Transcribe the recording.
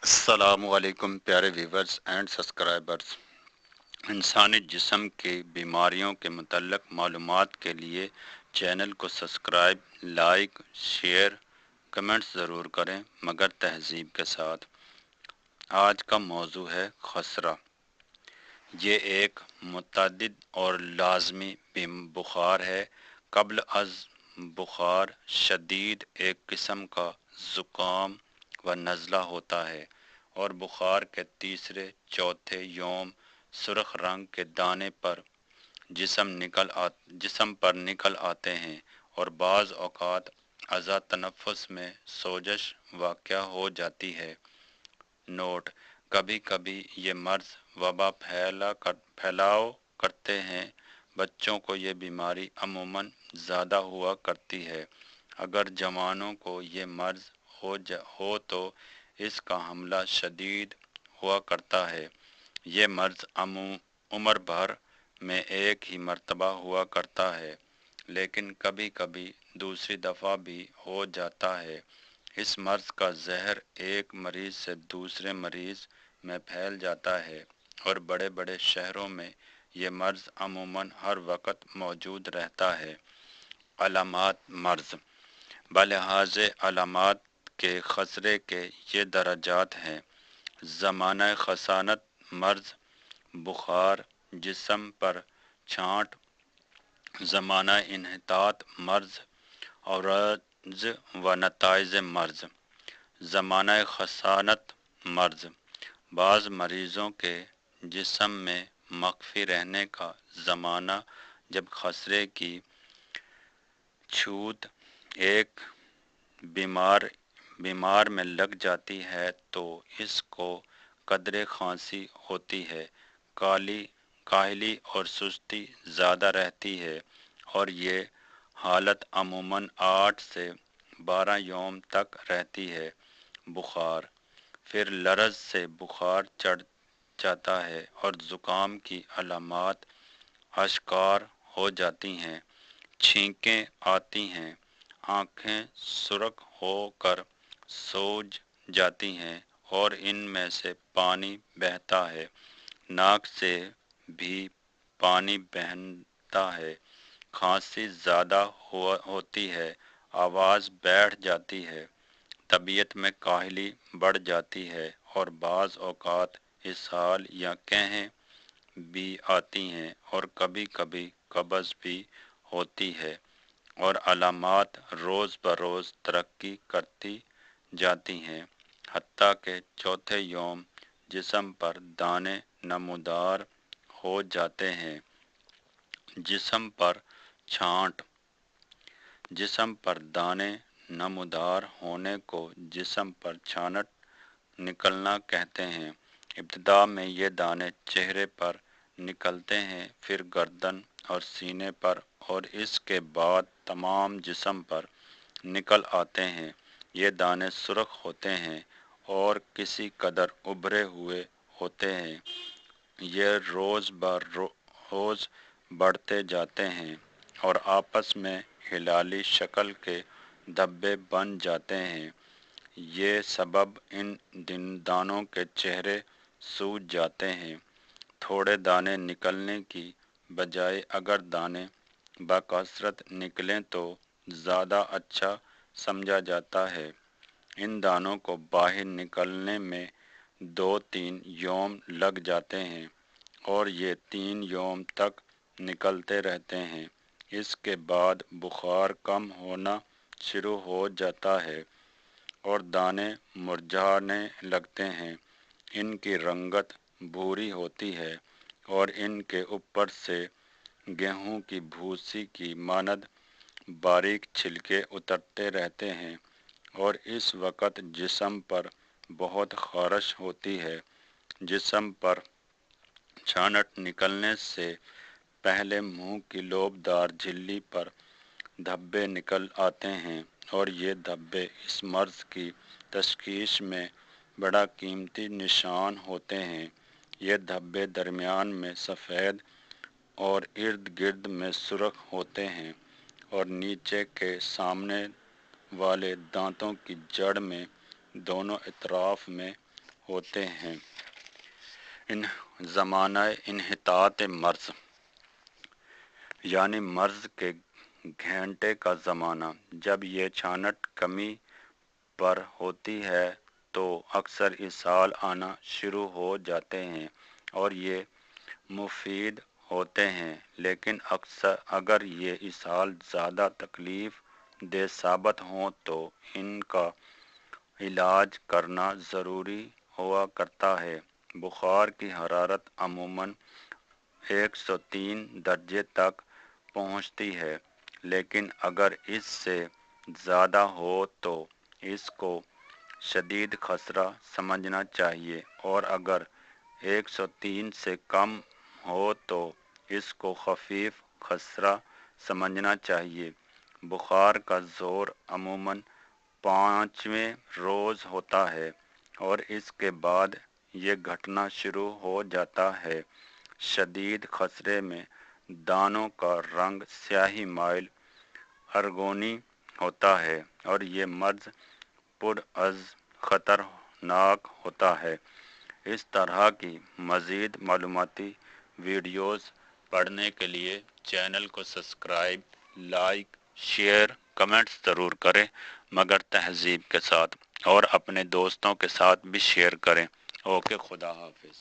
السلام علیکم پیارے ویورز اینڈ سبسکرائبرز۔ انسانی جسم کی بیماریوں کے متعلق معلومات کے لیے چینل کو سبسکرائب، لائک، شیئر، کمنٹس ضرور کریں مگر تہذیب کے ساتھ۔ آج کا موضوع ہے خسرہ۔ یہ ایک متعدد اور لازمی بخار ہے۔ قبل از بخار شدید ایک قسم کا زکام و نزلہ ہوتا ہے اور بخار کے تیسرے چوتھے یوم سرخ رنگ کے دانے پر جسم پر نکل آتے ہیں اور بعض اوقات اعضاء تنفس میں سوجش واقع ہو جاتی ہے۔ نوٹ: کبھی کبھی یہ مرض وبا پھیلاؤ کرتے ہیں۔ بچوں کو یہ بیماری عموماً زیادہ ہوا کرتی ہے۔ اگر جوانوں کو یہ مرض ہو تو اس کا حملہ شدید ہوا کرتا ہے۔ یہ مرض عمر بھر میں ایک ہی مرتبہ ہوا کرتا ہے، لیکن کبھی کبھی دوسری دفعہ بھی ہو جاتا ہے۔ اس مرض کا زہر ایک مریض سے دوسرے مریض میں پھیل جاتا ہے اور بڑے بڑے شہروں میں یہ مرض عموماً ہر وقت موجود رہتا ہے۔ علامات مرض: بلحاظ علامات کے خسرے کے یہ درجات ہیں: زمانہ خسانت مرض، بخار، جسم پر چھانٹ، زمانہ انحطاط مرض، اوراز و نتائج مرض۔ زمانہ خسانت مرض: بعض مریضوں کے جسم میں مخفی رہنے کا زمانہ جب خسرے کی چھوت ایک بیمار میں لگ جاتی ہے تو اس کو قدرے کھانسی ہوتی ہے، کاہلی اور سستی زیادہ رہتی ہے اور یہ حالت عموماً 8 سے 12 یوم تک رہتی ہے۔ بخار: پھر لرز سے بخار چڑھ جاتا ہے اور زکام کی علامات آشکار ہو جاتی ہیں۔ چھینکیں آتی ہیں، آنکھیں سرخ ہو کر سوج جاتی ہیں اور ان میں سے پانی بہتا ہے، ناک سے بھی پانی بہتا ہے، کھانسی زیادہ ہوتی ہے، آواز بیٹھ جاتی ہے، طبیعت میں کاہلی بڑھ جاتی ہے اور بعض اوقات اسہال یا قحیں بھی آتی ہیں اور کبھی کبھی قبض بھی ہوتی ہے اور علامات روز بروز ترقی کرتی جاتی ہیں، حتیٰ کہ چوتھے یوم جسم پر دانے نمودار ہو جاتے ہیں۔ جسم پر چھانٹ: جسم پر دانے نمودار ہونے کو جسم پر چھانٹ نکلنا کہتے ہیں۔ ابتدا میں یہ دانے چہرے پر نکلتے ہیں، پھر گردن اور سینے پر اور اس کے بعد تمام جسم پر نکل آتے ہیں۔ یہ دانے سرخ ہوتے ہیں اور کسی قدر ابھرے ہوئے ہوتے ہیں۔ یہ روز بروز بڑھتے جاتے ہیں اور آپس میں ہلالی شکل کے دھبے بن جاتے ہیں۔ یہ سبب ان دانوں کے چہرے سوج جاتے ہیں۔ تھوڑے دانے نکلنے کی بجائے اگر دانے بکثرت نکلیں تو زیادہ اچھا سمجھا جاتا ہے۔ ان دانوں کو باہر نکلنے میں 2-3 یوم لگ جاتے ہیں اور یہ 3 یوم تک نکلتے رہتے ہیں۔ اس کے بعد بخار کم ہونا شروع ہو جاتا ہے اور دانے مرجھانے لگتے ہیں۔ ان کی رنگت بھوری ہوتی ہے اور ان کے اوپر سے گیہوں کی بھوسی کی مانند باریک چھلکے اترتے رہتے ہیں اور اس وقت جسم پر بہت خارش ہوتی ہے۔ جسم پر چھانٹ نکلنے سے پہلے منہ کی لوبدار جھلی پر دھبے نکل آتے ہیں اور یہ دھبے اس مرض کی تشخیص میں بڑا قیمتی نشان ہوتے ہیں۔ یہ دھبے درمیان میں سفید اور ارد گرد میں سرخ ہوتے ہیں اور نیچے کے سامنے والے دانتوں کی جڑ میں دونوں اطراف میں ہوتے ہیں۔ زمانہ انحطاط مرض یعنی مرض کے گھنٹے کا زمانہ، جب یہ چھانٹ کمی پر ہوتی ہے تو اکثر اسہال آنا شروع ہو جاتے ہیں اور یہ مفید ہوتے ہیں، لیکن اگر یہ اسہال زیادہ تکلیف دہ ثابت ہوں تو ان کا علاج کرنا ضروری ہوا کرتا ہے۔ بخار کی حرارت عموماً 103 درجے تک پہنچتی ہے، لیکن اگر اس سے زیادہ ہو تو اس کو شدید خسرہ سمجھنا چاہیے، اور اگر 103 سے کم ہو تو اس کو خفیف خسرہ سمجھنا چاہیے۔ بخار کا زور عموماً 5ویں روز ہوتا ہے اور اس کے بعد یہ گھٹنا شروع ہو جاتا ہے۔ شدید خسرے میں دانتوں کا رنگ سیاہی مائل ارگونی ہوتا ہے اور یہ مرض پر از خطرناک ہوتا ہے۔ اس طرح کی مزید معلوماتی ویڈیوز پڑھنے کے لیے چینل کو سبسکرائب، لائک، شیئر، کمنٹس ضرور کریں، مگر تہذیب کے ساتھ، اور اپنے دوستوں کے ساتھ بھی شیئر کریں۔ اوکے، خدا حافظ۔